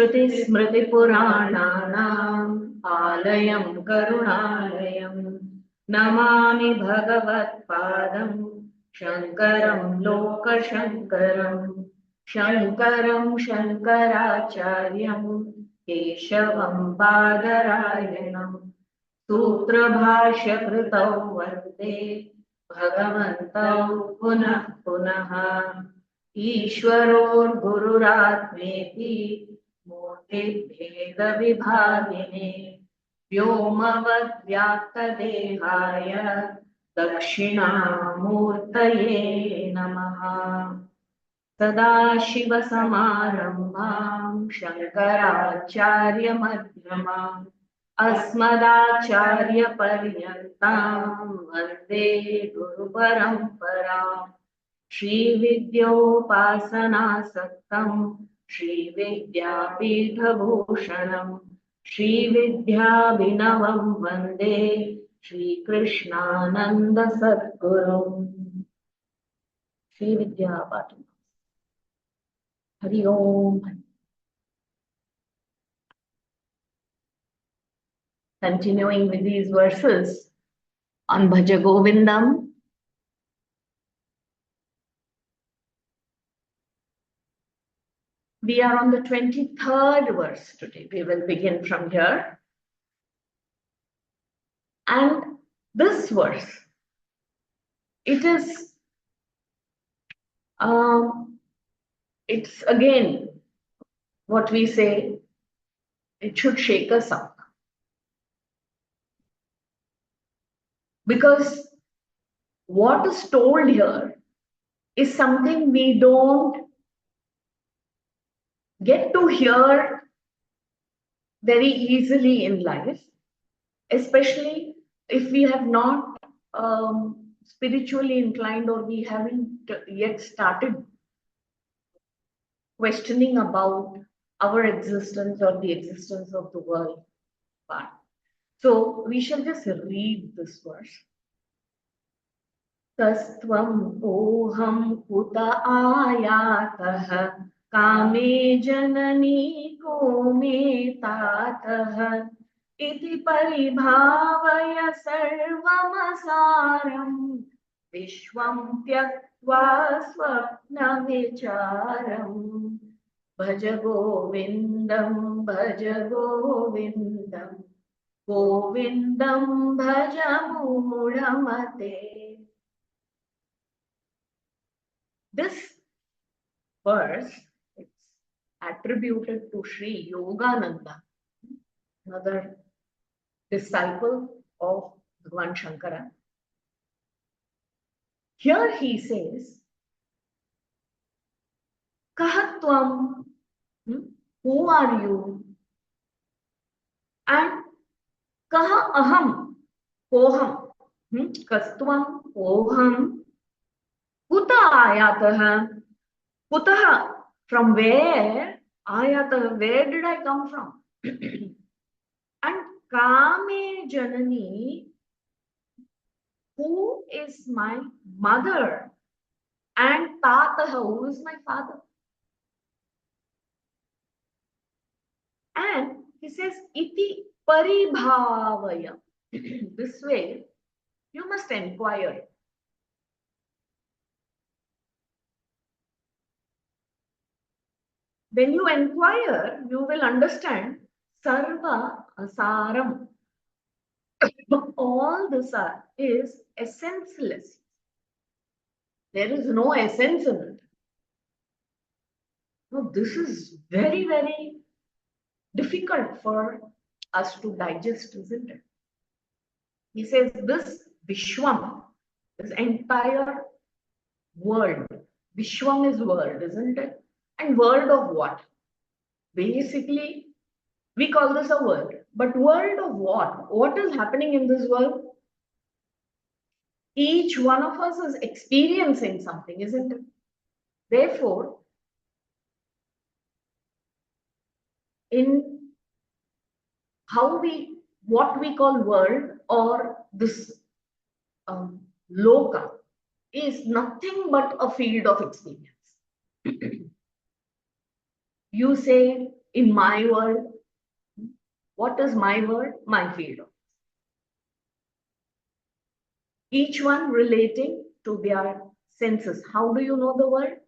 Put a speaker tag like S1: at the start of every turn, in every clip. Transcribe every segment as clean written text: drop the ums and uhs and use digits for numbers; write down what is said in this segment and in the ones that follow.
S1: श्रुतिस्मृतिपुराणानाम् आलयं करुणालयं नमामि भगवत्पादं शङ्करं लोकशङ्करं शङ्करं शङ्कराचार्यं केशवं बादरायणं सूत्रभाष्यकृतौ वन्दे भगवन्तौ पुनः पुनः ईश्वरो गुरुरात्मेति मूर्तिभेदविभागिने व्योमवद्व्याप्तदेहाय दक्षिणामूर्तये नमः। सदाशिवसमारम्भां शङ्कराचार्यमध्यमाम् अस्मदाचार्यपर्यन्तां वन्दे गुरुपरम्पराम्। श्रीविद्योपासनासक्तं श्रीविद्यापीठभूषणं श्रीविद्याभिनवं वन्दे श्रीकृष्णानन्दसद्गुरुम्। श्रीविद्यापाठम्। हरि ओम। Continuing with these verses on Bhaja Govindam. We are on the 23rd verse today. We will begin from here. And this verse, it's again what we say, it should shake us up. Because what is told here is something we don't get to hear very easily in life, especially if we have not spiritually inclined or we haven't yet started questioning about our existence or the existence of the world. So we shall just read this verse. Tastvam oham kuta ayatah कामे जननी को मे तातः इति परिभावय सर्वमसारं विश्वं त्यक्त्वा स्वप्नविचारं भज गोविन्दं गोविन्दं भज मूढमते. This verse, attributed to Sri Yogananda, another disciple of Bhagavan Shankara. Here he says, Kahatvam, who are you? And Kaha aham, koham, kastvam, koham, kuta ayatah, kutaha, from where? Ayata, where did I come from? And Kame Janani, who is my mother? And Tataha, who is my father? And he says, Iti Paribhavaya. This way, you must inquire. When you inquire, you will understand Sarva Asaram. All this is essenceless. There is no essence in it. Now, this is very, very difficult for us to digest, isn't it? He says this Vishwam, this entire world. Vishwam is world, isn't it? And world of what? Basically, we call this a world. But world of what? What is happening in this world? Each one of us is experiencing something, isn't it? Therefore, in what we call world or this loka is nothing but a field of experience. You say in my world. What is my world? My field. Each one relating to their senses. How do you know the world?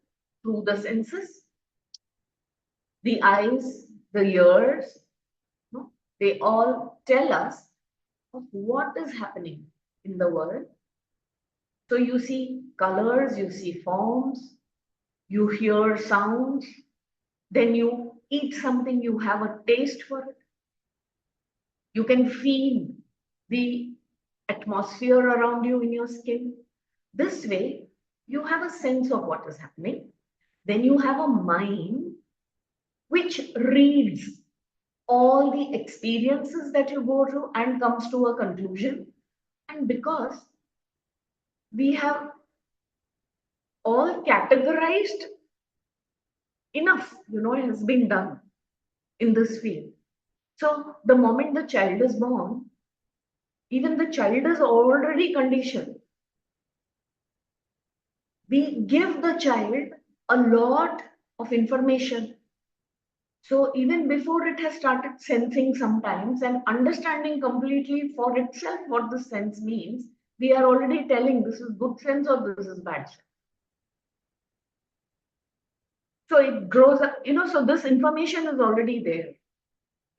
S1: Through the senses. The eyes, the ears, no? They all tell us of what is happening in the world. So you see colors, you see forms, you hear sounds, then you eat something, you have a taste for it. You can feel the atmosphere around you in your skin. This way, you have a sense of what is happening. Then you have a mind which reads all the experiences that you go through and comes to a conclusion. And because we have all categorized enough, it has been done in this field. So the moment the child is born, even the child is already conditioned. We give the child a lot of information. So even before it has started sensing sometimes and understanding completely for itself what the sense means, we are already telling this is good sense or this is bad sense. So it grows up, so this information is already there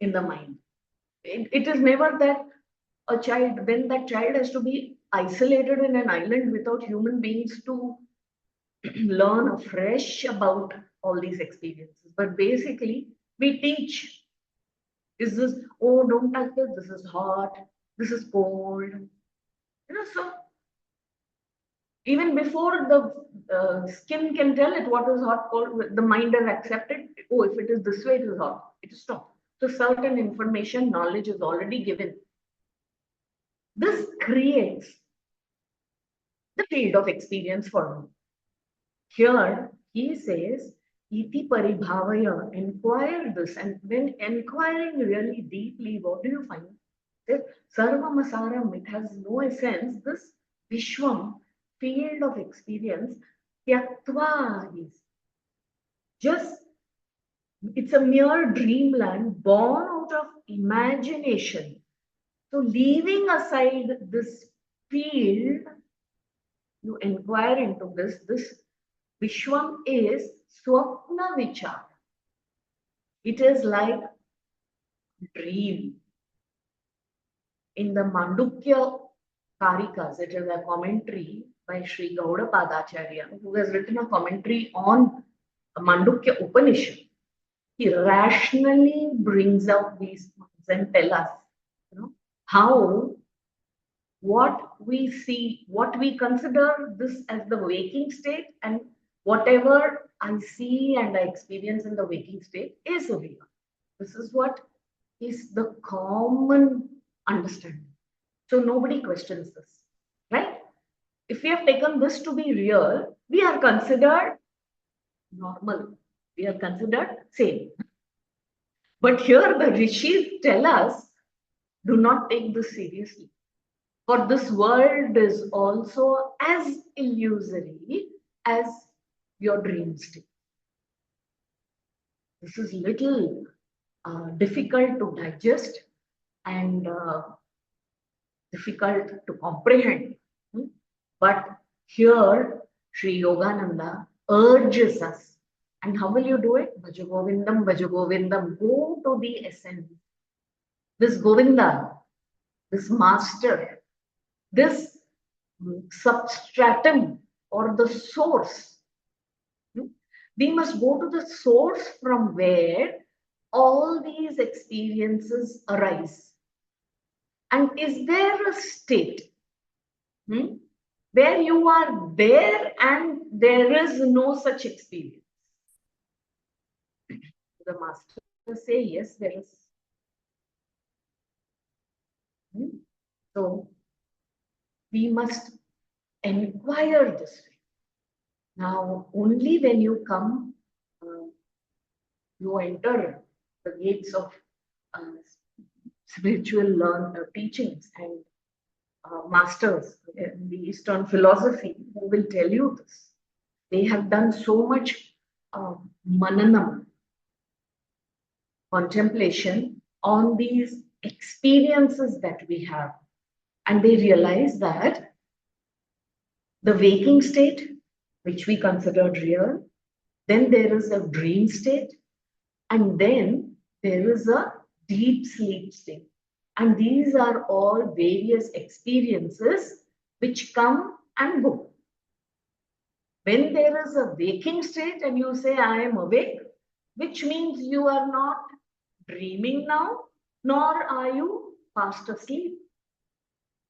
S1: in the mind. It is never that a child, then that child has to be isolated in an island without human beings to learn afresh about all these experiences. But basically, we teach. Is this, oh, don't touch this is hot, this is cold. So even before the skin can tell it what is hot, cold, the mind has accepted, oh, if it is this way, it is hot, it is stopped. So certain information, knowledge is already given. This creates the field of experience for me. Here, he says, iti paribhavaya, inquire this. And when inquiring really deeply, what do you find? That sarvamasaram, it has no essence. This Vishwam, field of experience, tyaktva is just, it's a mere dreamland born out of imagination. So leaving aside this field, you inquire into this Vishwam is Swapna Vichar. It is like dream. In the Mandukya Karikas, it is a commentary by Sri Gaudapadacharya, who has written a commentary on Mandukya Upanishad. He rationally brings out these points and tell us, how what we see, what we consider this as the waking state, and whatever I see and I experience in the waking state is real. This is what is the common understanding. So nobody questions this, right? If we have taken this to be real, we are considered normal. We are considered sane. But here the rishis tell us, do not take this seriously. For this world is also as illusory as your dream state. This is little difficult to digest and difficult to comprehend. But here, Sri Yogananda urges us. And how will you do it? Bhaja Govindam, Bhaja Govindam. Go to the essence. This Govinda, this master, this substratum or the source. We must go to the source from where all these experiences arise. And is there a state where you are there and there is no such experience? The master say, yes, there is. So we must inquire this way. Now, only when you come, you enter the gates of spiritual teachings and masters in the Eastern philosophy who will tell you this. They have done so much mananam. contemplation on these experiences that we have. And they realize that the waking state, which we considered real, then there is a dream state, and then there is a deep sleep state. And these are all various experiences which come and go. When there is a waking state and you say, I am awake, which means you are not dreaming now, nor are you fast asleep.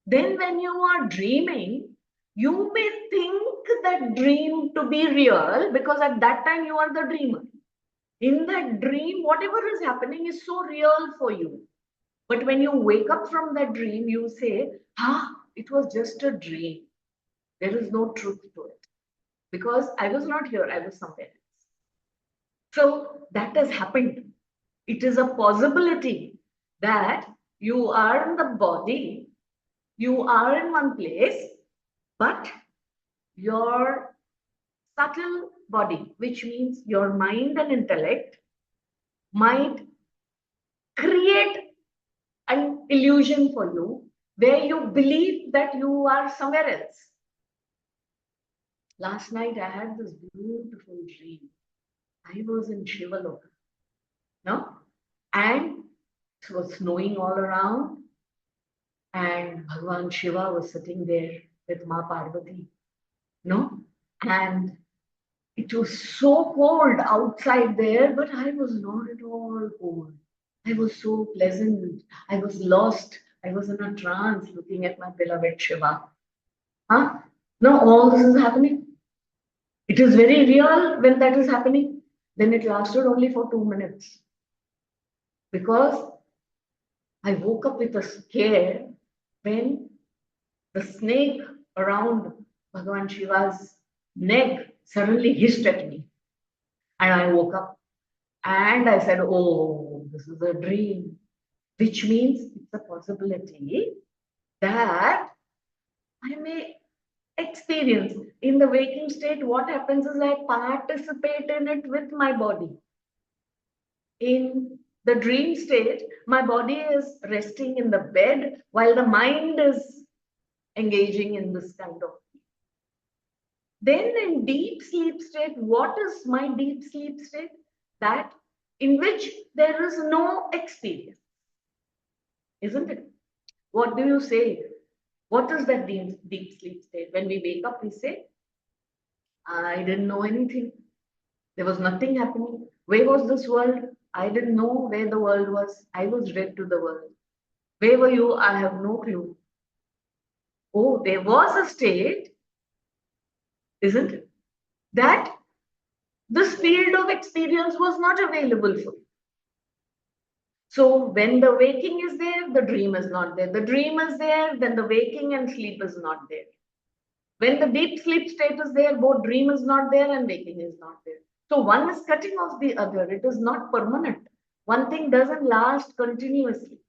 S1: Then when you are dreaming, you may think that dream to be real because at that time you are the dreamer. In that dream, whatever is happening is so real for you. But when you wake up from that dream, you say, it was just a dream. There is no truth to it. Because I was not here, I was somewhere else. So that has happened. It is a possibility that you are in the body, you are in one place, but your subtle body, which means your mind and intellect, might create an illusion for you where you believe that you are somewhere else. Last night I had this beautiful dream. I was in Shivaloka, no? And it was snowing all around, and Bhagavan Shiva was sitting there with Ma Parvati, no? And it was so cold outside there, but I was not at all cold. I was so pleasant. I was lost. I was in a trance looking at my beloved Shiva. Huh? Now all this is happening. It is very real when that is happening. Then it lasted only for 2 minutes. Because I woke up with a scare when the snake around Bhagavan Shiva's neck suddenly hissed at me. And I woke up and I said, oh, this is a dream. Which means it's a possibility that I may experience. In the waking state, what happens is I participate in it with my body. In the dream state, my body is resting in the bed while the mind is engaging in this kind of. Then in deep sleep state, what is my deep sleep state? That in which there is no experience. Isn't it? What do you say? What is that deep sleep state? When we wake up, we say, I didn't know anything. There was nothing happening. Where was this world? I didn't know where the world was. I was dead to the world. Where were you? I have no clue. Oh, there was a state, isn't it? That this field of experience was not available for you. So when the waking is there, the dream is not there. The dream is there, then the waking and sleep is not there. When the deep sleep state is there, both dream is not there and waking is not there. So one is cutting off the other. It is not permanent. One thing doesn't last continuously.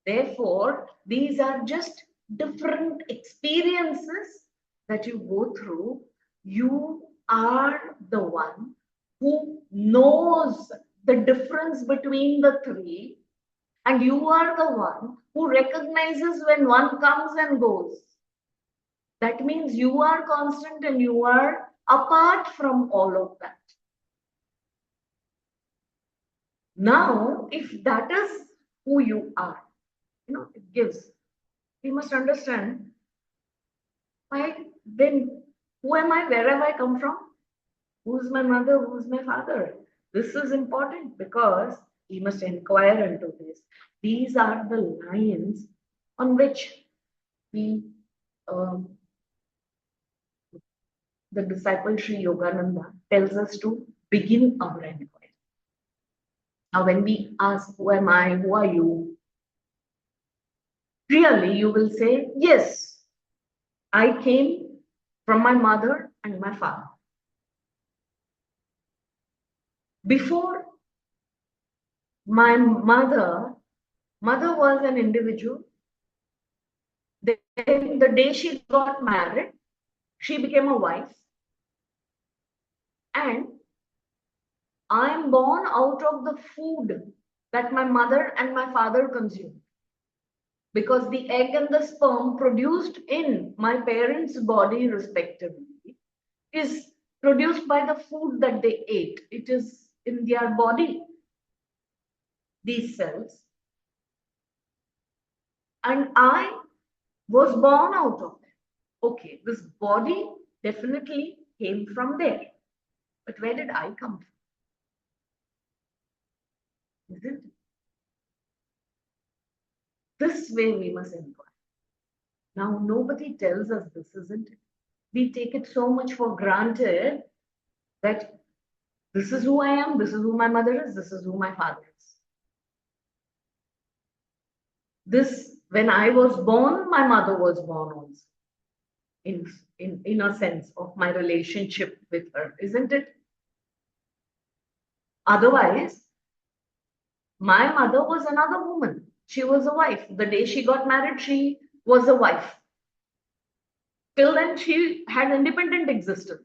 S1: Therefore, these are just different experiences that you go through. You are the one who knows the difference between the three, and you are the one who recognizes when one comes and goes. That means you are constant and you are apart from all of that. Now, if that is who you are, it gives. We must understand then who am I? Where have I come from? Who's my mother? Who's my father? This is important because we must inquire into this. These are the lines on which we, the disciple Sri Yogananda tells us to begin our inquiry. Now, when we ask, who am I? Who are you? Really, you will say, yes, I came from my mother and my father. Before my mother was an individual. Then the day she got married, she became a wife. And I am born out of the food that my mother and my father consumed. Because the egg and the sperm produced in my parents' body, respectively, is produced by the food that they ate. It is in their body, these cells. And I was born out of it. Okay, this body definitely came from there. But where did I come from? Isn't it? This way we must inquire. Now, nobody tells us this, isn't it? We take it so much for granted that this is who I am, this is who my mother is, this is who my father is. This, when I was born, my mother was born also. In a sense of my relationship with her, isn't it? Otherwise, my mother was another woman. She was a wife. The day she got married, she was a wife. Till then, she had independent existence.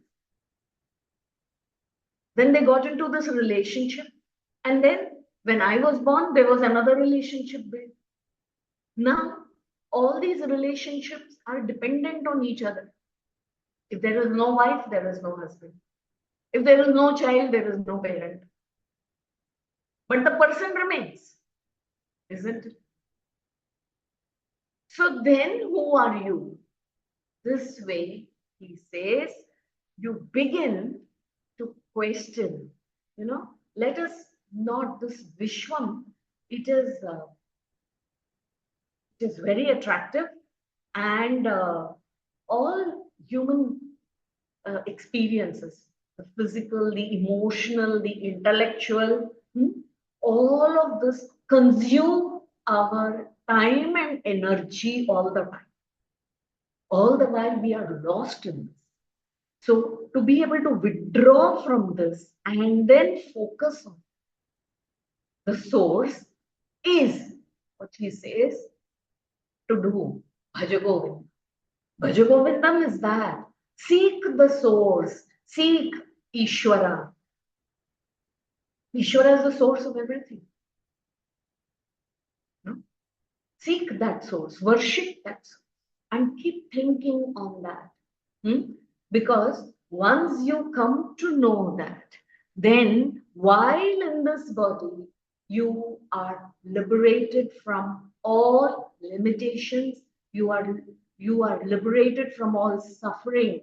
S1: Then they got into this relationship. And then when I was born, there was another relationship there. Now, all these relationships are dependent on each other. If there is no wife, there is no husband. If there is no child, there is no parent. But the person remains, isn't it? So then who are you? This way, he says, you begin to question, let us not this Vishwam, it is very attractive, and all human experiences, the physical, the emotional, the intellectual, all of this consume our time and energy all the time. All the while we are lost in this. So to be able to withdraw from this and then focus on the source is what he says to do. Bhaja Govindam. Bhaja Govindam is that. Seek the source. Seek Ishvara. Ishvara is the source of everything. No? Seek that source. Worship that source. And keep thinking on that. Because once you come to know that, then while in this body, you are liberated from all limitations. You are liberated from all suffering.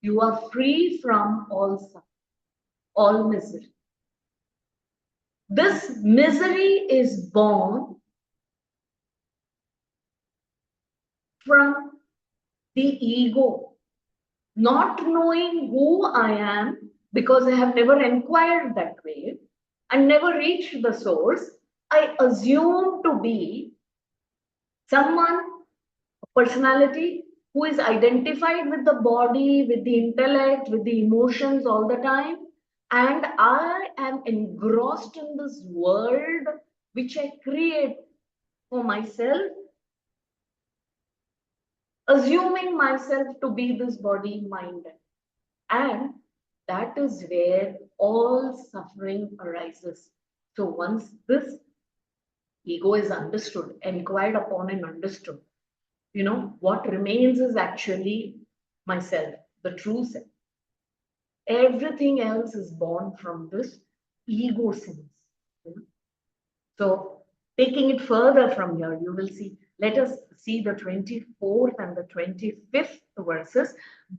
S1: You are free from all suffering, all misery. This misery is born from the ego, not knowing who I am, because I have never inquired that way and never reached the source. I assume to be someone, a personality who is identified with the body, with the intellect, with the emotions all the time. And I am engrossed in this world which I create for myself, assuming myself to be this body, mind. And that is where all suffering arises. So once this ego is understood, inquired upon and understood, what remains is actually myself, the true self. Everything else is born from this ego sense. So taking it further from here, you will see, let us see the 24th and the 25th verses.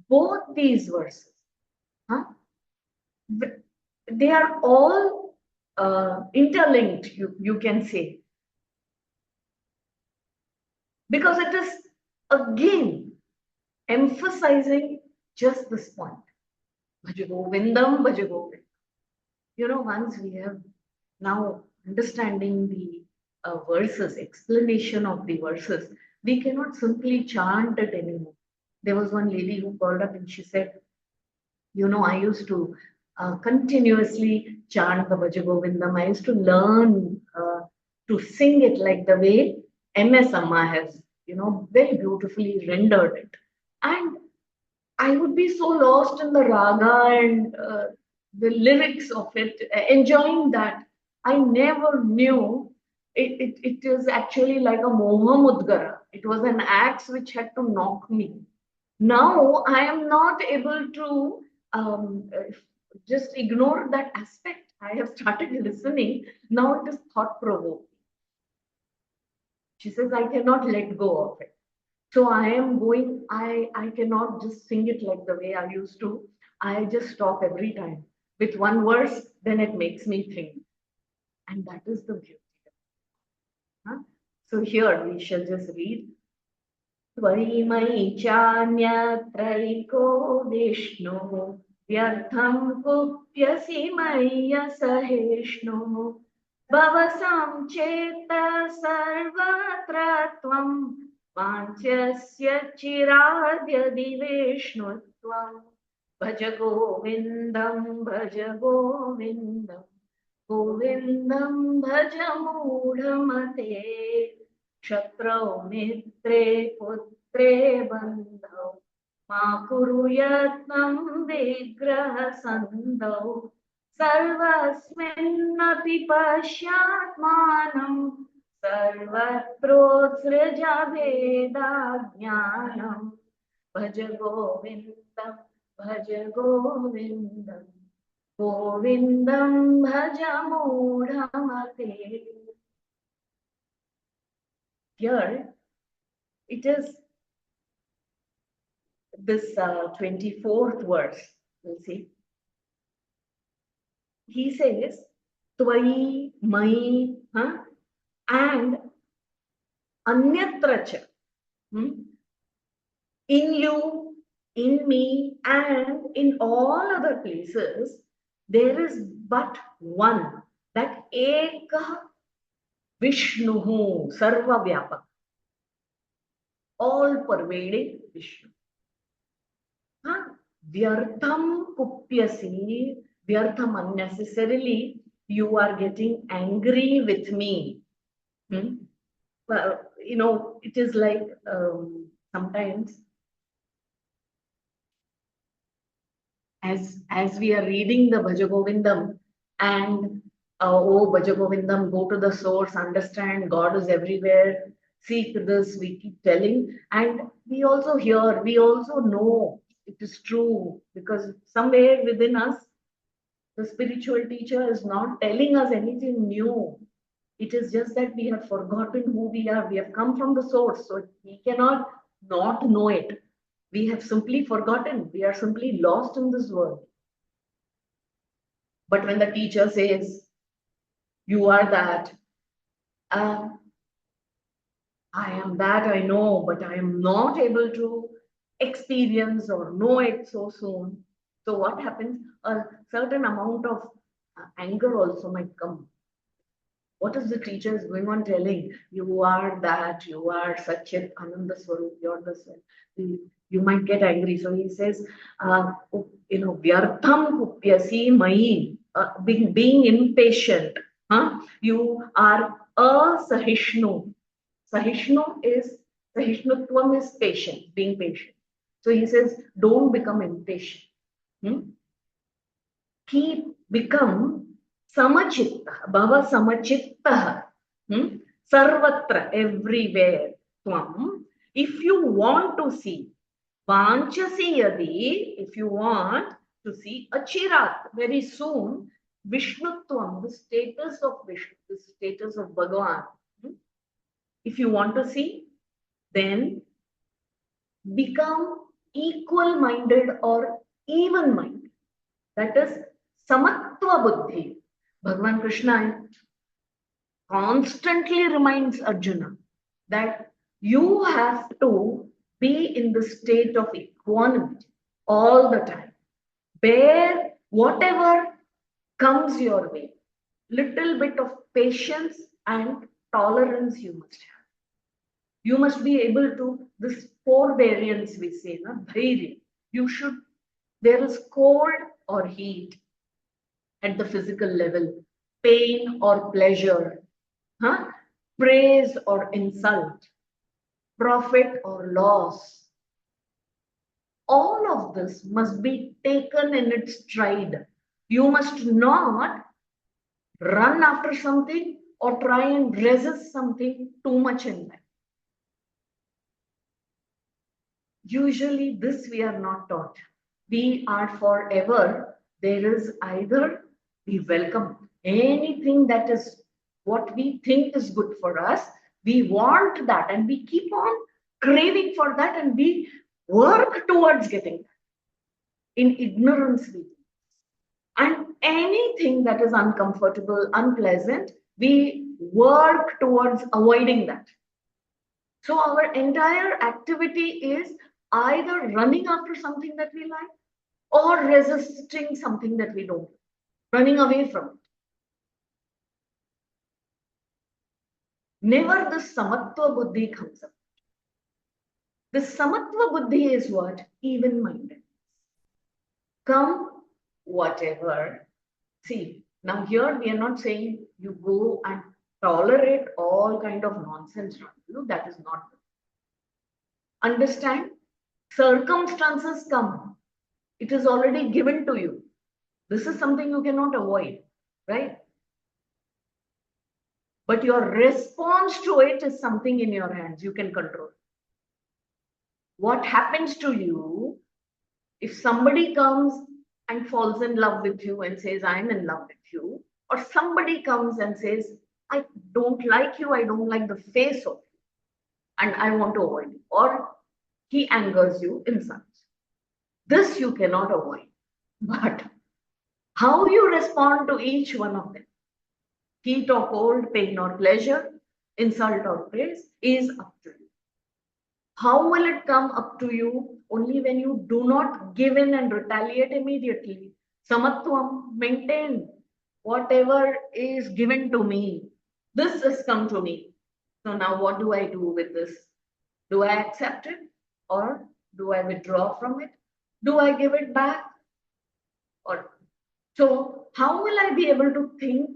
S1: Both these verses, they are all interlinked, you can say. Because it is again emphasizing just this point. Bhaja Govindam, Bhaja Govindam. Once we have now understanding the verses, explanation of the verses, we cannot simply chant it anymore. There was one lady who called up and she said, I used to continuously chant the Bhaja Govindam. I used to learn to sing it like the way M.S. Amma has, very beautifully rendered it. And I would be so lost in the raga and the lyrics of it, enjoying that. I never knew it is actually like a Moha Mudgara. It was an axe which had to knock me. Now I am not able to just ignore that aspect. I have started listening. Now it is thought provoking. She says, I cannot let go of it. So I am going, I cannot just sing it like the way I used to. I just stop every time with one verse, then it makes me think. And that is the beauty. Huh? So here we shall just read. त्वयि मयि चान्यत्रैको विष्णुः व्यर्थं कुप्यसि मय्यसहिष्णुः भव संचेत सर्वत्र त्वं वाञ्छस्य चिराद्यदि विष्णुत्वं भज गोविन्दं भज गोविन्दं गोविन्दं भज मूढमते क्षत्रौ मित्रे पुत्रे बन्धौ मा कुरु यत्नं विग्रहसन्धौ सर्वस्मिन्नपि पश्यात्मानं सर्वत्रोत्सृज भेदाज्ञानं भज गोविन्दं भज गोविन्दं गोविन्दं भज मूढमते. Here it is this 24th verse. We'll see. He says, Tvai, Mai, and Anyatracha. In you, in me, and in all other places, there is but one, that Eka Vishnuhu, Sarva Vyapak, all pervading Vishnu. Vyartham Kupyasi, Vyartham unnecessarily, you are getting angry with me. Well, it is like sometimes as we are reading the Bhaja Govindam and oh, Bhaja Govindam, go to the source, understand God is everywhere, seek this, we keep telling. And we also hear, we also know it is true, because somewhere within us, the spiritual teacher is not telling us anything new. It is just that we have forgotten who we are. We have come from the source, so we cannot not know it. We have simply forgotten. We are simply lost in this world. But when the teacher says, you are that, I am that, I know, but I am not able to experience or know it so soon. So what happens? A certain amount of anger also might come. What is the teacher is going on telling? You are that, you are Satchit Ananda Swarup, you are this. You might get angry. So he says, Vyartham Kupyasi Mai, being impatient. You are Asahishnu. Sahishnutvam is patience, being patient. So he says, don't become impatient. Become Samachitta, Bhava Samachitta, Sarvatra, everywhere. Tvam, if you want to see, Vanchasi Yadi, if you want to see Achirat, very soon, Vishnutvam, the status of Vishnu, the status of Bhagavan. If you want to see, then become equal-minded or even-minded. That is Samatva Buddhi. Bhagavan Krishna constantly reminds Arjuna that you have to be in the state of equanimity all the time. Bear whatever comes your way. Little bit of patience and tolerance you must have. You must be able to, this four variants we say, Bhairi. There is cold or heat at the physical level, pain or pleasure, praise or insult, profit or loss. All of this must be taken in its stride. You must not run after something or try and resist something too much in life. Usually, this we are not taught. We are forever. There is either we welcome anything that is what we think is good for us. We want that and we keep on craving for that and we work towards getting that. In ignorance, we do. And anything that is uncomfortable, unpleasant, we work towards avoiding that. So our entire activity is either running after something that we like or resisting something that we don't, running away from it. Never the samatva buddhi comes up. The samatva buddhi is what? Even minded. Come, whatever. See, now here we are not saying you go and tolerate all kind of nonsense from you. That is not good. Understand? Circumstances come. It is already given to you. This is something you cannot avoid, right? But your response to it is something in your hands. You can control. What happens to you if somebody comes and falls in love with you and says, I'm in love with you, or somebody comes and says, I don't like you, I don't like the face of you, and I want to avoid you, or he angers you, insults. This you cannot avoid. But how you respond to each one of them, heat or cold, pain or pleasure, insult or praise, is up to you. How will it come up to you? Only when you do not give in and retaliate immediately. Samatvam, maintain whatever is given to me. This has come to me. So now what do I do with this? Do I accept it or do I withdraw from it? Do I give it back? Or so how will I be able to think?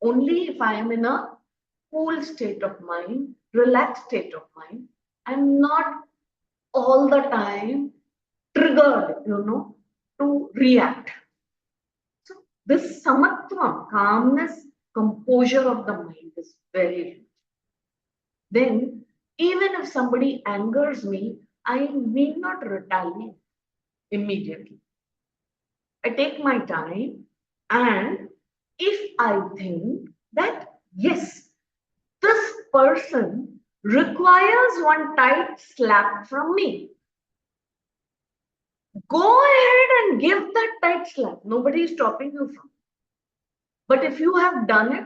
S1: Only if I am in a cool state of mind, relaxed state of mind, and not all the time triggered, to react. So this samatva, calmness, composure of the mind is very rich. Then, even if somebody angers me, I need not retaliate immediately. I take my time, and if I think that, yes, this person requires one tight slap from me, go ahead and give that tight slap. Nobody is stopping you from. But if you have done it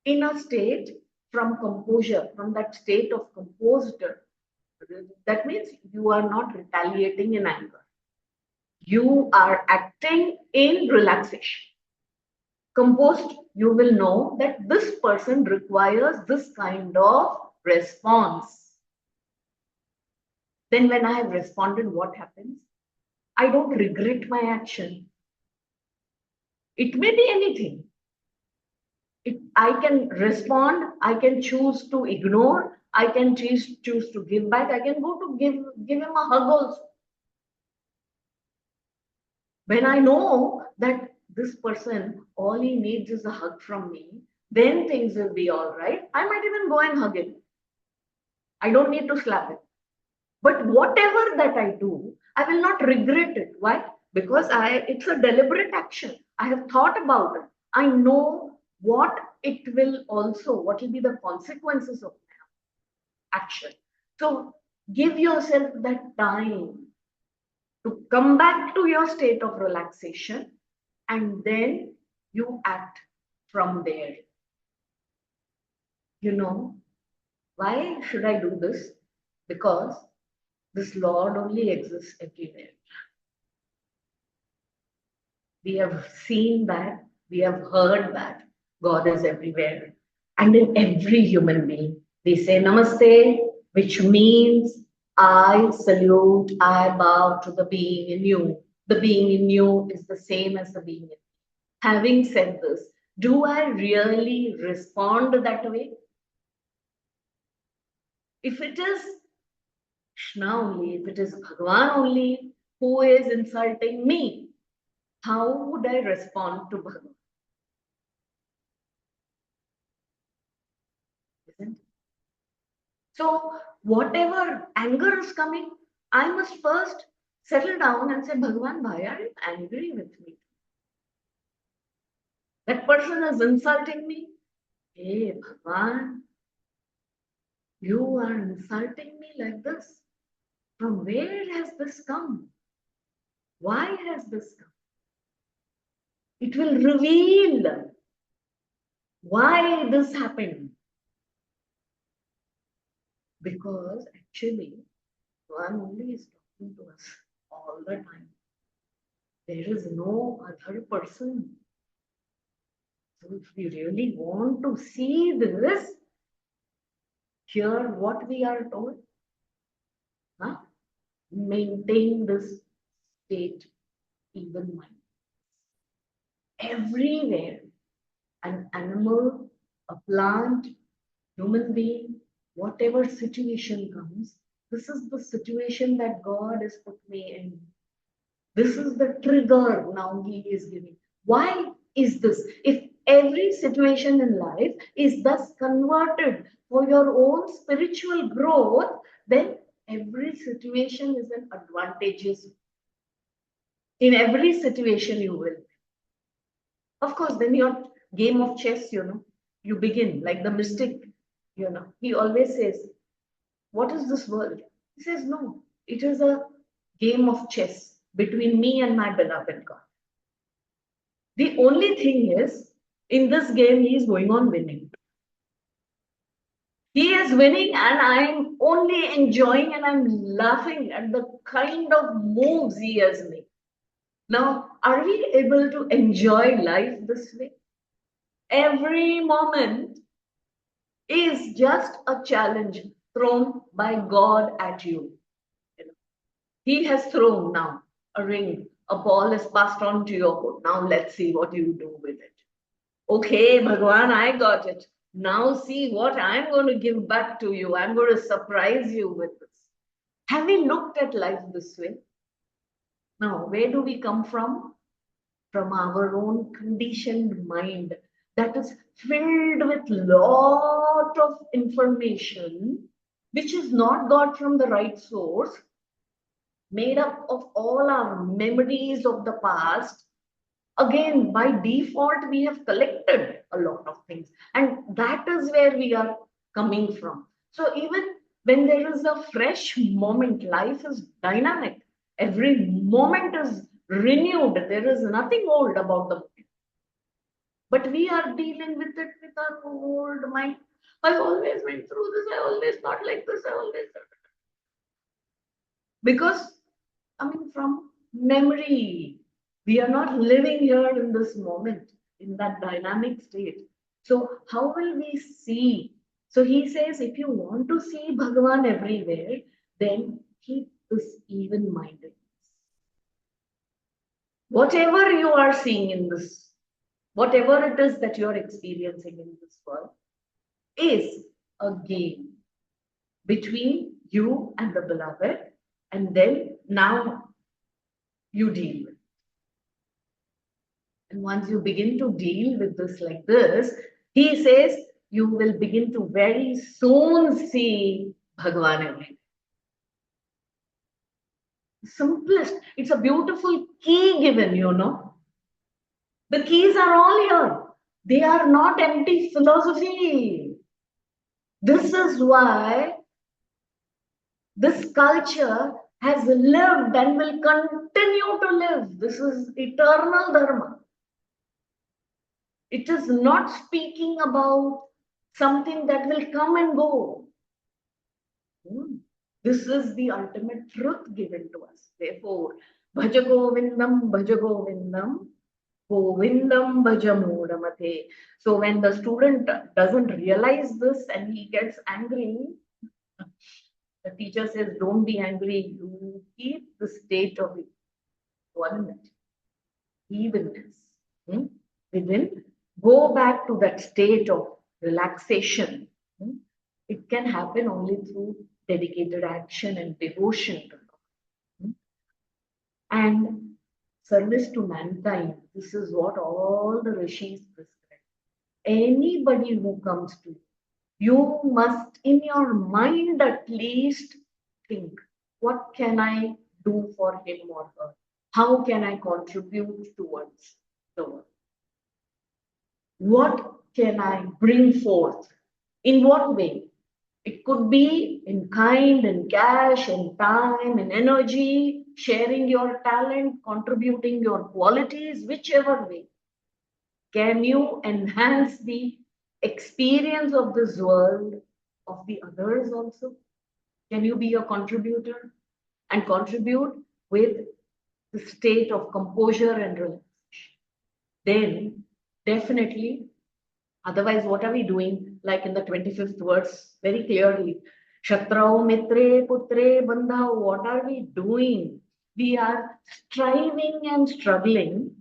S1: in a state from composure, from that state of composed, that means you are not retaliating in anger. You are acting in relaxation. Composed, you will know that this person requires this kind of response. Then when I have responded, what happens? I don't regret my action. It may be anything. I can respond, I can choose to ignore, I can choose to give back, I can go to give him a hug also. When I know that this person, all he needs is a hug from me, then things will be all right. I might even go and hug him. I don't need to slap him. But whatever that I do, I will not regret it. Why? Because it's a deliberate action. I have thought about it. I know what will be the consequences of my action. So give yourself that time to come back to your state of relaxation, and then you act from there. Why should I do this? Because this Lord only exists everywhere. We have seen that, we have heard that God is everywhere and in every human being. We say Namaste, which means I salute, I bow to the being in you. The being in you is the same as the being in me. Having said this, do I really respond that way? If it is Krishna only, if it is Bhagavan only who is insulting me, how would I respond to Bhagavan? Isn't it? So whatever anger is coming, I must first settle down and say, Bhagavan, why are you angry with me? That person is insulting me. Hey, Bhagavan, you are insulting me like this. From where has this come? Why has this come? It will reveal why this happened. Because actually, one only is talking to us all the time. There is no other person. So if we really want to see this, hear what we are told, huh? Maintain this state, even mind. Everywhere, an animal, a plant, human being, whatever situation comes, this is the situation that God has put me in. This is the trigger now He is giving. Why is this? If every situation in life is thus converted for your own spiritual growth, then every situation is an advantageous. In every situation, you will. Of course, then your game of chess, you begin like the mystic, he always says, what is this world? He says, no, it is a game of chess between me and my beloved God. The only thing is, in this game, he is going on winning. He is winning, and I'm only enjoying and I'm laughing at the kind of moves he has made. Now, are we able to enjoy life this way? Every moment is just a challenge thrown by God at you. He has thrown now a ring, a ball is passed on to your foot. Now let's see what you do with it. Okay, Bhagwan, I got it. Now see what I'm going to give back to you. I'm going to surprise you with this. Have we looked at life this way? Now, where do we come from? From our own conditioned mind that is filled with lot of information which is not got from the right source, made up of all our memories of the past. Again, by default, we have collected a lot of things, and that is where we are coming from. So even when there is a fresh moment, life is dynamic. Every moment is renewed. There is nothing old about the moment. But we are dealing with it with our old mind. I always went through this. I always thought like this. I always because coming from memory. We are not living here in this moment, in that dynamic state. So, how will we see? So, he says, if you want to see Bhagavan everywhere, then keep this even mindedness. Whatever you are seeing in this, whatever it is that you are experiencing in this world, is a game between you and the beloved, and then now you deal with it. And once you begin to deal with this like this, he says, you will begin to very soon see Bhagavan everywhere. Simplest. It's a beautiful key given, The keys are all here. They are not empty philosophy. This is why this culture has lived and will continue to live. This is eternal dharma. It is not speaking about something that will come and go. This is the ultimate truth given to us. Therefore, Bhaja Govindam, Bhaja Govindam, Govindam Bhaja Mudamate. So when the student doesn't realize this and he gets angry, the teacher says, don't be angry. You keep the state of oneness, evenness within. Go back to that state of relaxation. It can happen only through dedicated action and devotion to God. And service to mankind. This is what all the rishis prescribe. Anybody who comes to you, you must, in your mind at least, think, what can I do for him or her? How can I contribute towards the world? What can I bring forth? In what way? It could be in kind, in cash, in time, in energy, sharing your talent, contributing your qualities, whichever way. Can you enhance the experience of this world of the others also? Can you be a contributor and contribute with the state of composure and relaxation? Then definitely, otherwise, what are we doing? Like in the 25th verse, very clearly, Shatrau Mitre Putre Bandha, what are we doing? We are striving and struggling,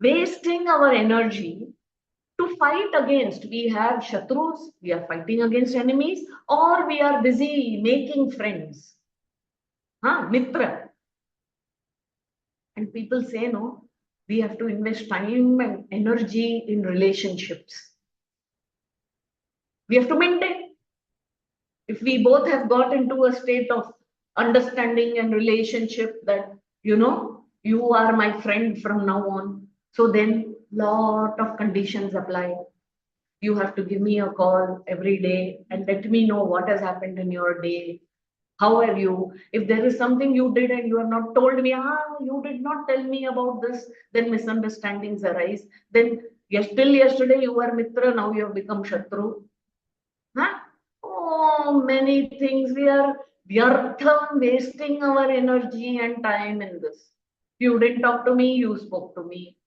S1: wasting our energy to fight against. We have Shatrus, we are fighting against enemies, or we are busy making friends. Mitra. And people say, no, we have to invest time and energy in relationships. We have to maintain. If we both have got into a state of understanding and relationship that, you are my friend from now on, so then lot of conditions apply. You have to give me a call every day and let me know what has happened in your day. How are you? If there is something you did and you have not told me, you did not tell me about this, then misunderstandings arise. Then till yesterday you were Mitra, now you have become Shatru. Oh, many things. We are vyartham, wasting our energy and time in this. You didn't talk to me, you spoke to me.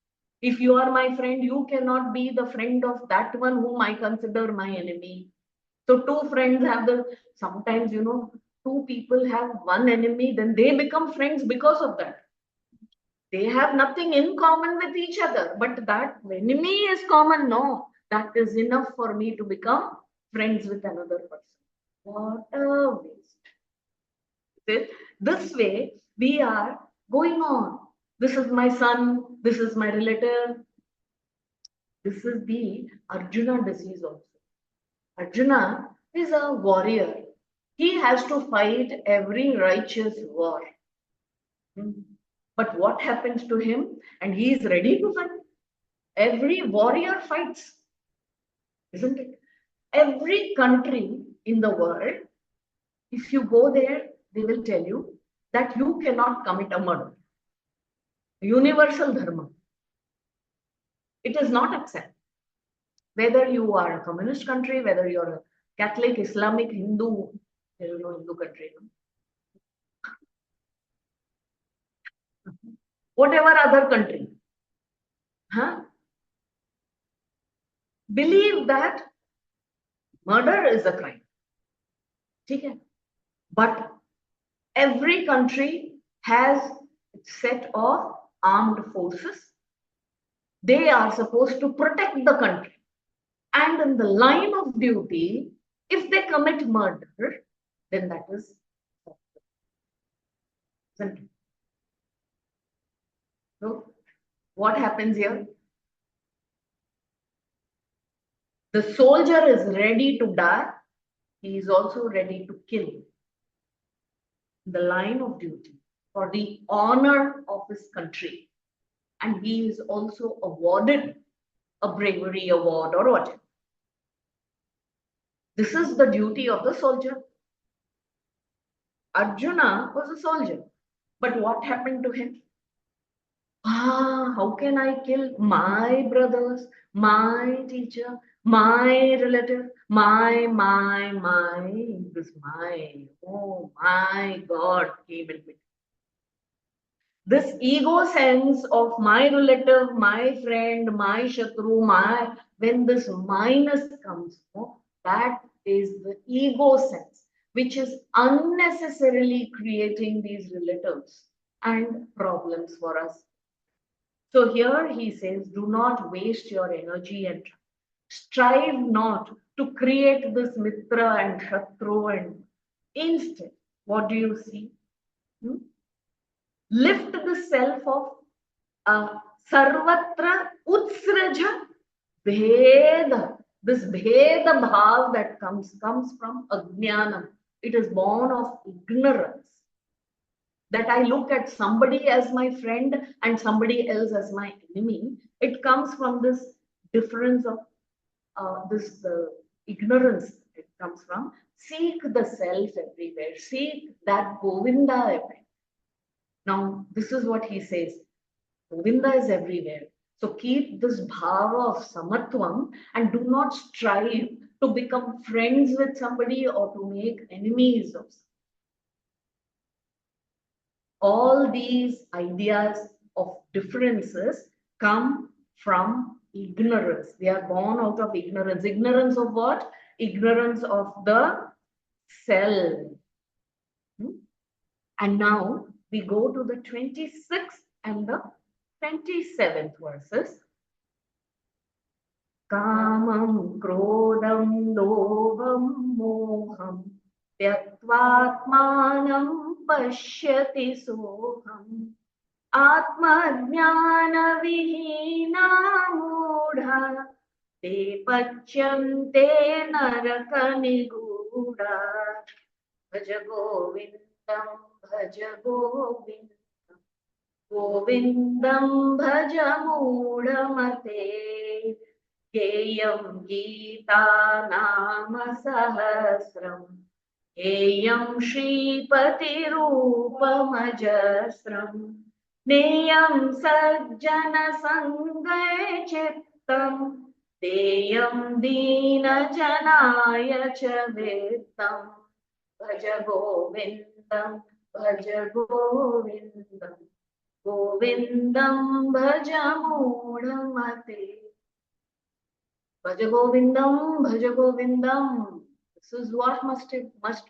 S1: If you are my friend, you cannot be the friend of that one whom I consider my enemy. So two friends have sometimes, two people have one enemy, then they become friends because of that. They have nothing in common with each other, but that enemy is common. No, that is enough for me to become friends with another person. What a waste. This way, we are going on. This is my son, this is my relative. This is the Arjuna disease also. Arjuna is a warrior. He has to fight every righteous war. But what happens to him? And he is ready to fight. Every warrior fights, isn't it? Every country in the world, if you go there, they will tell you that you cannot commit a murder. Universal dharma. It is not accepted. Whether you are a communist country, whether you're a Catholic, Islamic, Hindu, Hindu country, whatever other country, believe that murder is a crime. Okay? But every country has a set of armed forces. They are supposed to protect the country. And in the line of duty, if they commit murder, then that is simple. So, what happens here? The soldier is ready to die. He is also ready to kill. The line of duty for the honor of his country. And he is also awarded a bravery award or whatever. This is the duty of the soldier. Arjuna was a soldier. But what happened to him? How can I kill my brothers, my teacher, my relative, my, this oh my God came in between. This ego sense of my relative, my friend, my shatru, when this minus comes, that is the ego sense, which is unnecessarily creating these relatives and problems for us. So here he says, do not waste your energy and strive not to create this mitra and shatru, and instead, what do you see? Lift the self of Sarvatra utsraja bheda. This bheda bhav that comes from ajnanam. It is born of ignorance. That I look at somebody as my friend and somebody else as my enemy. It comes from this difference of this ignorance. It comes from seek the self everywhere, seek that Govinda everywhere. Now, this is what he says. Govinda is everywhere. So keep this bhava of samatvam and do not strive to become friends with somebody or to make enemies of somebody. All these ideas of differences come from ignorance. They are born out of ignorance. Ignorance of what? Ignorance of the self. And now we go to the 26th and the 27th verses. Kamam krodam lobham moham tyatvatmanam pashyati soham atmajnana vihina mudha te pachyante naraka niguda bhaja govindam bhaja govindam govindam bhaja mudamate Keyam Gita Nama Sahasram Keyam Shripati Rupamajasram Neyam Sajjana Sangay Chittam Deyam Dina Janaya Chavitam Bhaja Govindam Bhaja Govindam Govindam Bhaja Mudamate Bhaja Govindam, Bhaja Govindam. This is what must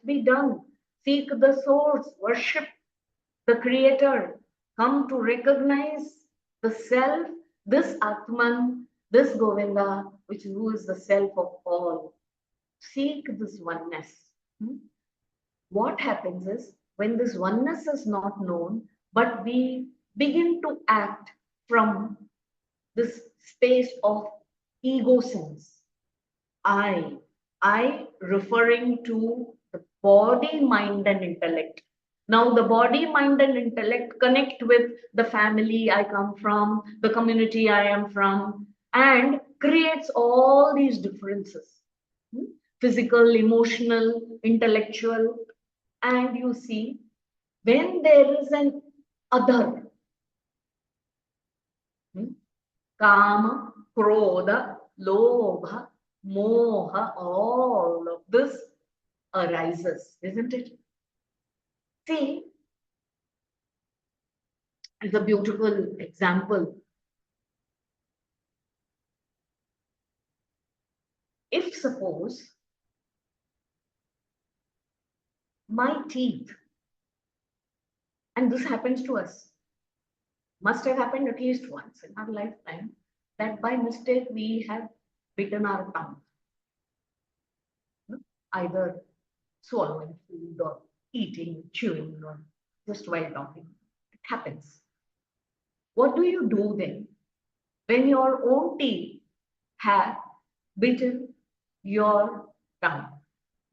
S1: be done. Seek the source, worship the creator. Come to recognize the self, this Atman, this Govinda, who is the self of all. Seek this oneness. What happens is, when this oneness is not known, but we begin to act from this space of ego sense. I referring to the body, mind, and intellect. Now, the body, mind, and intellect connect with the family I come from, the community I am from, and creates all these differences. Physical, emotional, intellectual. And you see, when there is an other, Kama, Krodha, Lobha, Moha, all of this arises, isn't it? See, it's a beautiful example. If suppose my teeth, and this happens to us, must have happened at least once in our lifetime, that by mistake we have bitten our tongue, either swallowing food or eating, chewing, or just while talking. It happens. What do you do then when your own teeth have bitten your tongue?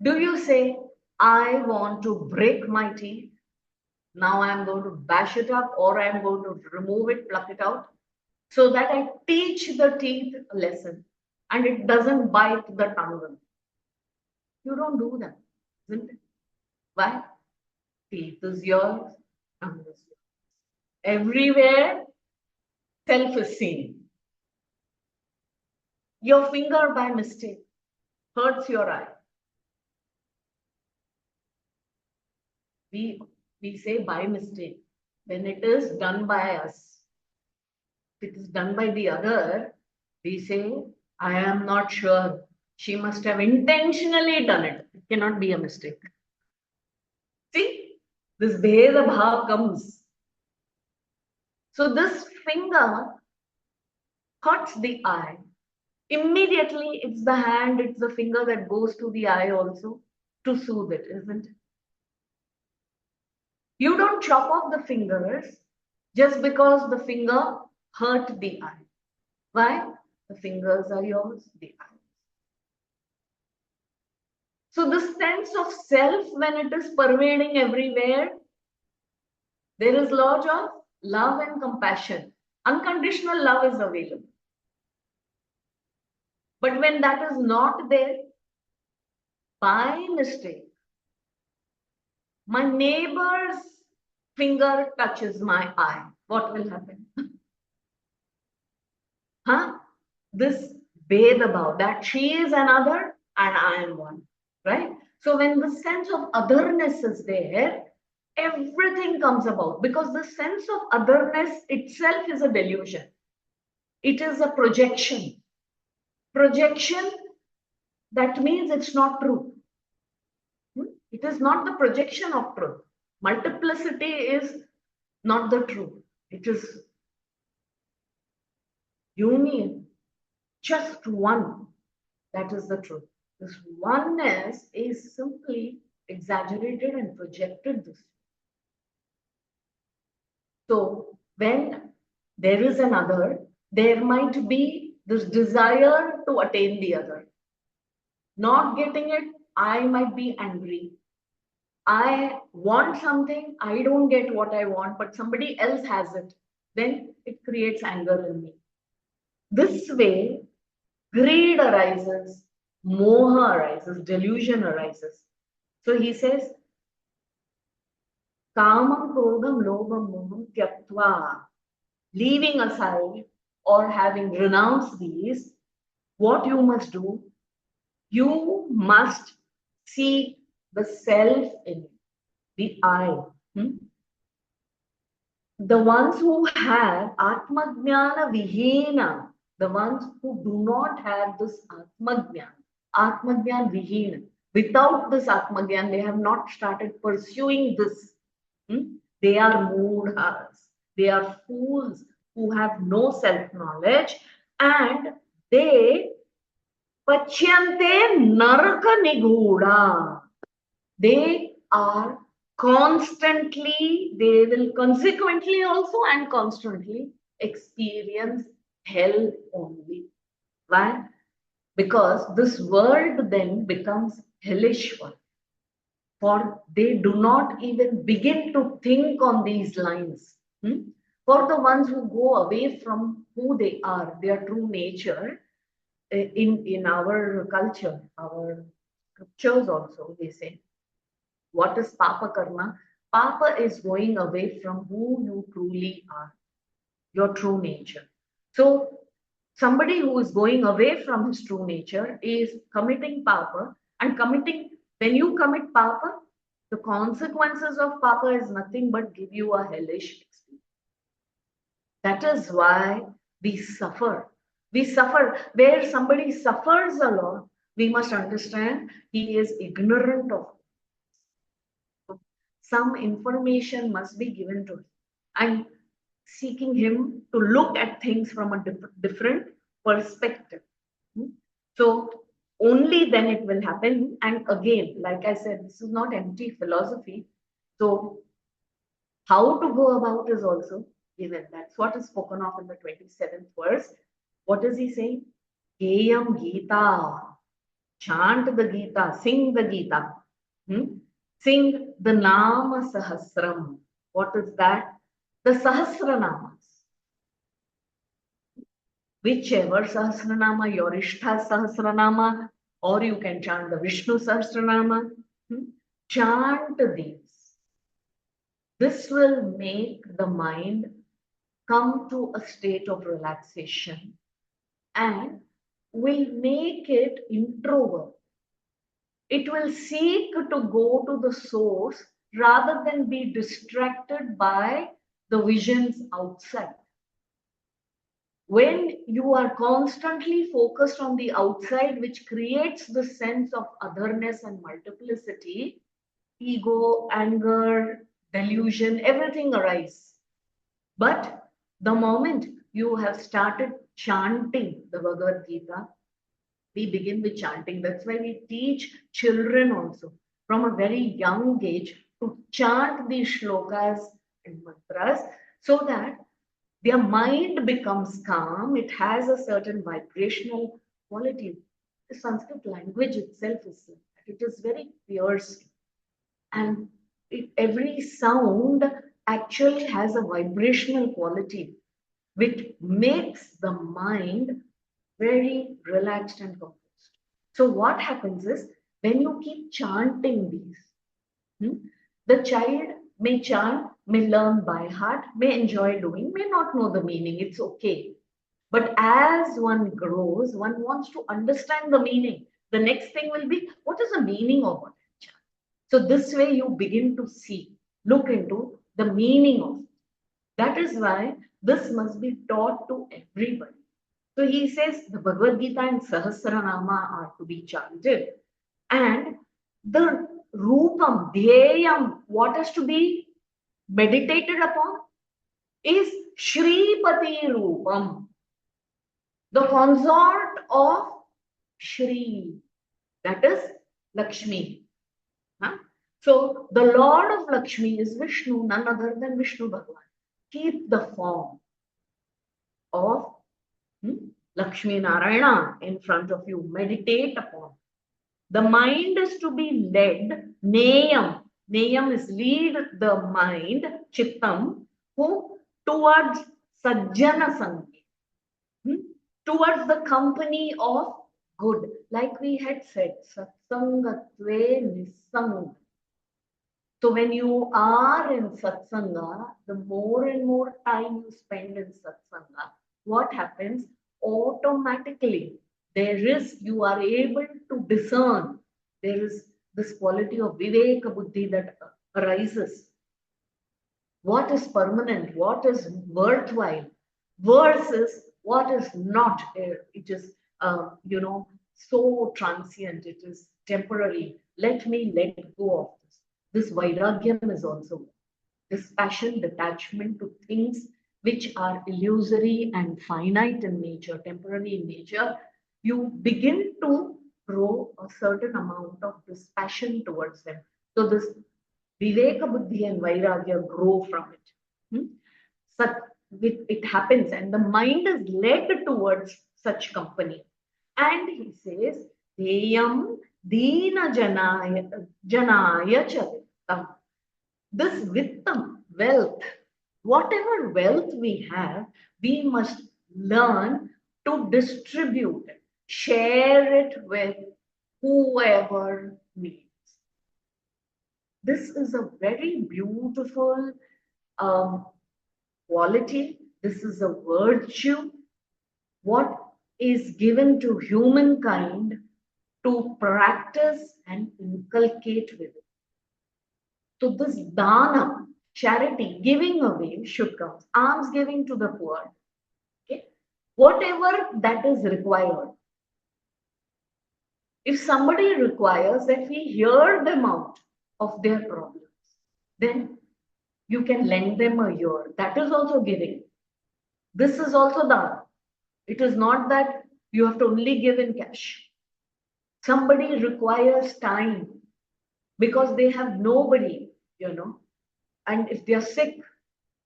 S1: Do you say, I want to break my teeth? Now I'm going to bash it up, or I'm going to remove it, pluck it out, so that I teach the teeth a lesson and it doesn't bite the tongue. You don't do that, isn't it? Why? Teeth is yours, tongue is yours. Everywhere, self is seen. Your finger by mistake hurts your eye. We say by mistake. When it is done by us, if it is done by the other, we say, I am not sure. She must have intentionally done it. It cannot be a mistake. See, this Bheda Bhav comes. So this finger cuts the eye. Immediately, it's the hand, it's the finger that goes to the eye also to soothe it, isn't it? You don't chop off the fingers just because the finger hurt the eye. Why? The fingers are yours, the eye. So the sense of self, when it is pervading everywhere, there is lot of love and compassion. Unconditional love is available. But when that is not there, by mistake, my neighbor's finger touches my eye, what will happen? Huh? This Bhedabhav, that she is another and I am one, right? So when the sense of otherness is there, everything comes about, because the sense of otherness itself is a delusion. It is a projection. Projection, that means it's not true. It is not the projection of truth. Multiplicity is not the truth. It is union, just one. That is the truth. This oneness is simply exaggerated and projected this. So when there is another, there might be this desire to attain the other. Not getting it, I might be angry. I want something, I don't get what I want, but somebody else has it. Then it creates anger in me. This way, greed arises, moha arises, delusion arises. So he says, kamam, krodham, lobham, moham, tyatva, leaving aside or having renounced these, what you must do, you must seek the self in it, the I. The ones who have Atmajnana Vihena, the ones who do not have this Atmajnana, Atmajnana Vihena, without this Atmajnana, they have not started pursuing this. They are moodhas, they are fools who have no self-knowledge, and they pachyante naraka niguda. They are constantly, they will consequently also and constantly experience hell only. Why? Because this world then becomes hellish one. For they do not even begin to think on these lines. For the ones who go away from who they are, their true nature, in our culture, our scriptures also, they say, what is Papa Karma? Papa is going away from who you truly are, your true nature. So somebody who is going away from his true nature is committing Papa, and committing, when you commit Papa, the consequences of Papa is nothing but give you a hellish experience. That is why we suffer. We suffer. Where somebody suffers a lot, we must understand he is ignorant of some information must be given to him, and seeking him to look at things from a different perspective. So only then it will happen. And again, like I said, this is not empty philosophy. So how to go about is also given. That's what is spoken of in the 27th verse. What is he saying? Geyam Gita. Chant the Gita, sing the Gita. Sing the Nama Sahasram. What is that? The Sahasranamas. Whichever Sahasranama, your Ishtha Sahasranama, or you can chant the Vishnu Sahasranama. Chant these. This will make the mind come to a state of relaxation and will make it introvert. It will seek to go to the source rather than be distracted by the visions outside. When you are constantly focused on the outside, which creates the sense of otherness and multiplicity, ego, anger, delusion, everything arises. But the moment you have started chanting the Bhagavad Gita, we begin with chanting. That's why we teach children also from a very young age to chant these shlokas and mantras, so that their mind becomes calm. It has a certain vibrational quality. The Sanskrit language itself is like that. It is very piercing. And every sound actually has a vibrational quality which makes the mind very relaxed and composed. So what happens is when you keep chanting these, the child may chant, may learn by heart, may enjoy doing, may not know the meaning. It's okay. But as one grows, one wants to understand the meaning. The next thing will be, what is the meaning of what I chant? So this way you begin to see, look into the meaning of it. That is why this must be taught to everybody. So he says the Bhagavad Gita and Sahasranama are to be chanted. And the Rupam, Dhyayam, what is to be meditated upon is Shripati Rupam, the consort of Shri, that is Lakshmi. Huh? So the Lord of Lakshmi is Vishnu, none other than Vishnu Bhagavan. Keep the form of Lakshmi Narayana in front of you. Meditate upon. The mind is to be led. Neyam. Neyam is lead the mind, Chittam, who towards Sajjana Sangi, towards the company of good. Like we had said, Satsangatve Nisang. So when you are in Satsanga, the more and more time you spend in Satsanga, what happens? Automatically, you are able to discern. There is this quality of Viveka Buddhi that arises. What is permanent? What is worthwhile? Versus what is not. It is, so transient. It is temporary. Let me let go of this. This vairagyam is also this passion, detachment to things which are illusory and finite in nature, temporary in nature. You begin to grow a certain amount of this passion towards them. So this Viveka Buddhi and Vairagya grow from it. Such, it happens, and the mind is led towards such company. And he says, Deyam Dina Janaya Charitam. This Vittam, wealth, whatever wealth we have, we must learn to distribute it, share it with whoever needs. This is a very beautiful quality. This is a virtue. What is given to humankind to practice and inculcate with it. So this dana, charity, giving away should come. Alms giving to the poor. Okay? Whatever that is required. If somebody requires that we hear them out of their problems, then you can lend them a ear. That is also giving. This is also dana. It is not that you have to only give in cash. Somebody requires time because they have nobody, and if they are sick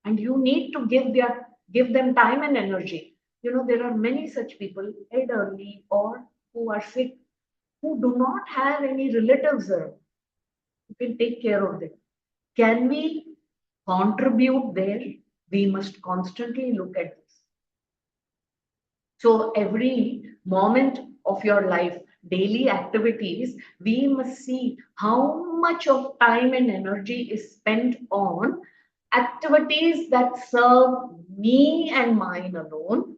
S1: and you need to give them time and energy. There are many such people, elderly or who are sick, who do not have any relatives around who can take care of them. Can we contribute there? We must constantly look at this. So every moment of your life, daily activities, we must see how much of time and energy is spent on activities that serve me and mine alone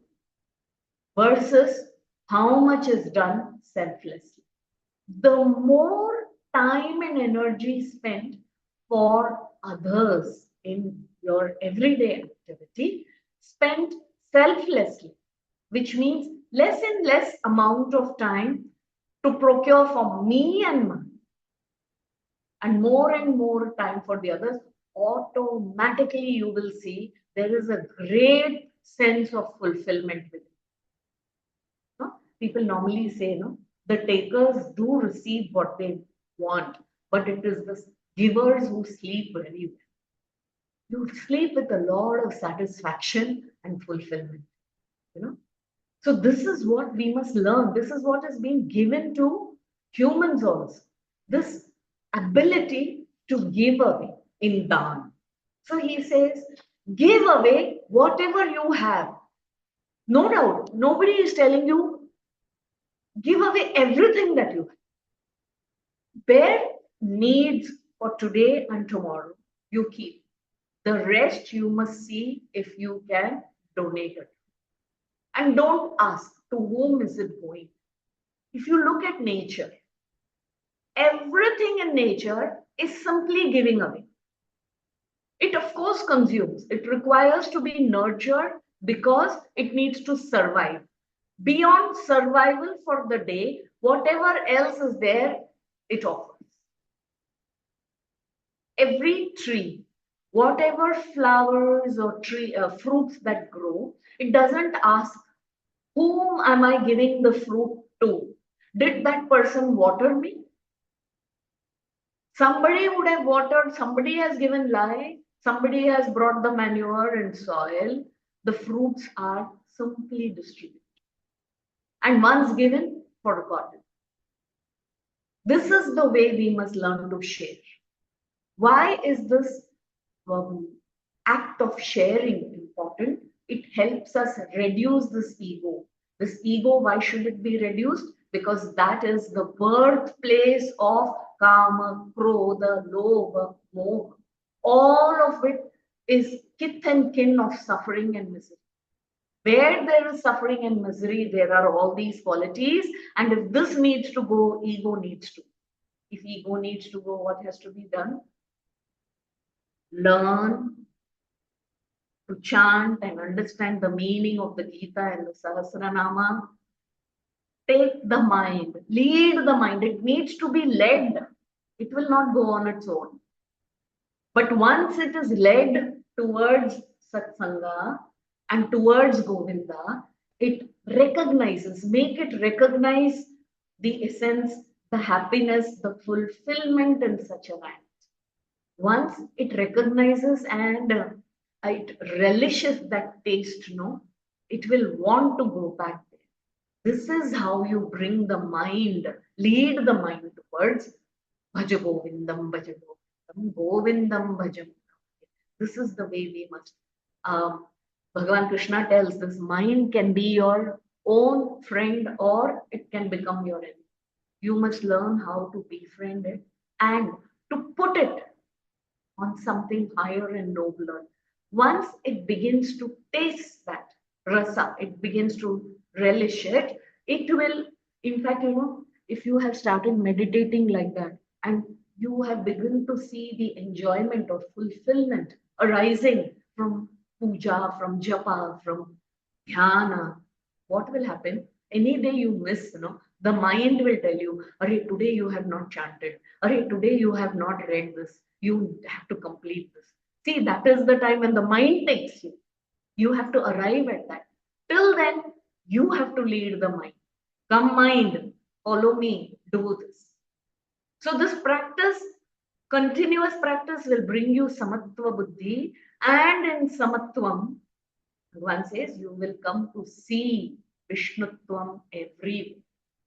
S1: versus how much is done selflessly. The more time and energy spent for others in your everyday activity, spent selflessly, which means less and less amount of time to procure for me and mine, and more time for the others, automatically you will see there is a great sense of fulfillment with it. People normally say, the takers do receive what they want, but it is the givers who sleep very well. You sleep with a lot of satisfaction and fulfillment. You know, so this is what we must learn. This is what is being given to humans also. This ability to give away in dhan. So he says, give away whatever you have. No doubt, nobody is telling you give away everything that you have. Bare needs for today and tomorrow, you keep. The rest you must see if you can donate it. And don't ask to whom is it going. If you look at nature, everything in nature is simply giving away. It of course consumes. It requires to be nurtured because it needs to survive. Beyond survival for the day, whatever else is there, it offers. Every tree, whatever flowers or fruits that grow, it doesn't ask, whom am I giving the fruit to? Did that person water me? Somebody would have watered, somebody has given life, somebody has brought the manure and soil. The fruits are simply distributed. And once given, forgotten. This is the way we must learn to share. Why is this act of sharing important? It helps us reduce this ego. This ego, why should it be reduced? Because that is the birthplace of kama, krodha, lobha, moha. All of it is kith and kin of suffering and misery. Where there is suffering and misery, there are all these qualities. And if this needs to go, ego needs to. If ego needs to go, what has to be done? Learn to chant and understand the meaning of the Gita and the Sahasranama. Take the mind, lead the mind. It needs to be led. It will not go on its own. But once it is led towards Satsanga and towards Govinda, it recognizes, make it recognize the essence, the happiness, the fulfillment in such an act. Once it recognizes and it relishes that taste, no, it will want to go back there. This is how you bring the mind, lead the mind towards Bhaja Govindam, Bhaja Govindam, Govindam, Bhaja. This is the way we must. Bhagavan Krishna tells this mind can be your own friend or it can become your enemy. You must learn how to befriend it and to put it on something higher and nobler. Once it begins to taste that rasa, it begins to relish it, it will, in fact, you know, if you have started meditating like that and you have begun to see the enjoyment of fulfillment arising from puja, from japa, from dhyana, what will happen? Any day you miss, you know, the mind will tell you, Arey, today you have not chanted. Arey, today you have not read this. You have to complete this. See, that is the time when the mind takes you. You have to arrive at that. Till then, you have to lead the mind. Come, mind, follow me, do this. So, this practice, continuous practice, will bring you samatva buddhi, and in samatvam, one says you will come to see Vishnutvam everywhere.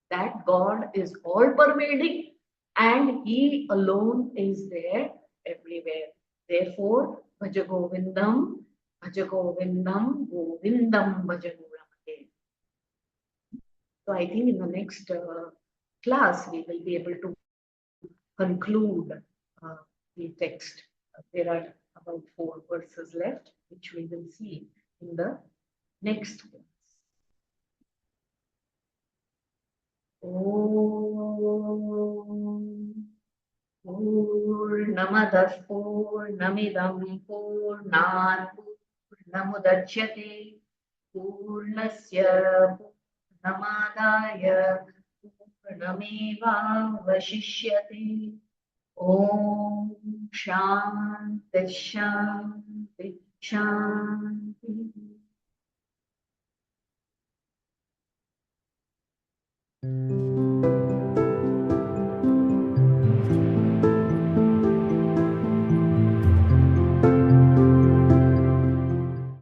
S1: That God is all pervading and He alone is there everywhere. Therefore, Bhaja Govindam, Bhaja Govindam, Govindam Bhaja Govindam. So I think in the next class we will be able to conclude the text. There are about 4 verses left, which we will see in the next class. Purnamadah Purnamidam Purnat Purnamudachyate Purnasya Purnamadaya Purnameva Vashishyate. Om Shanti Shanti Shanti.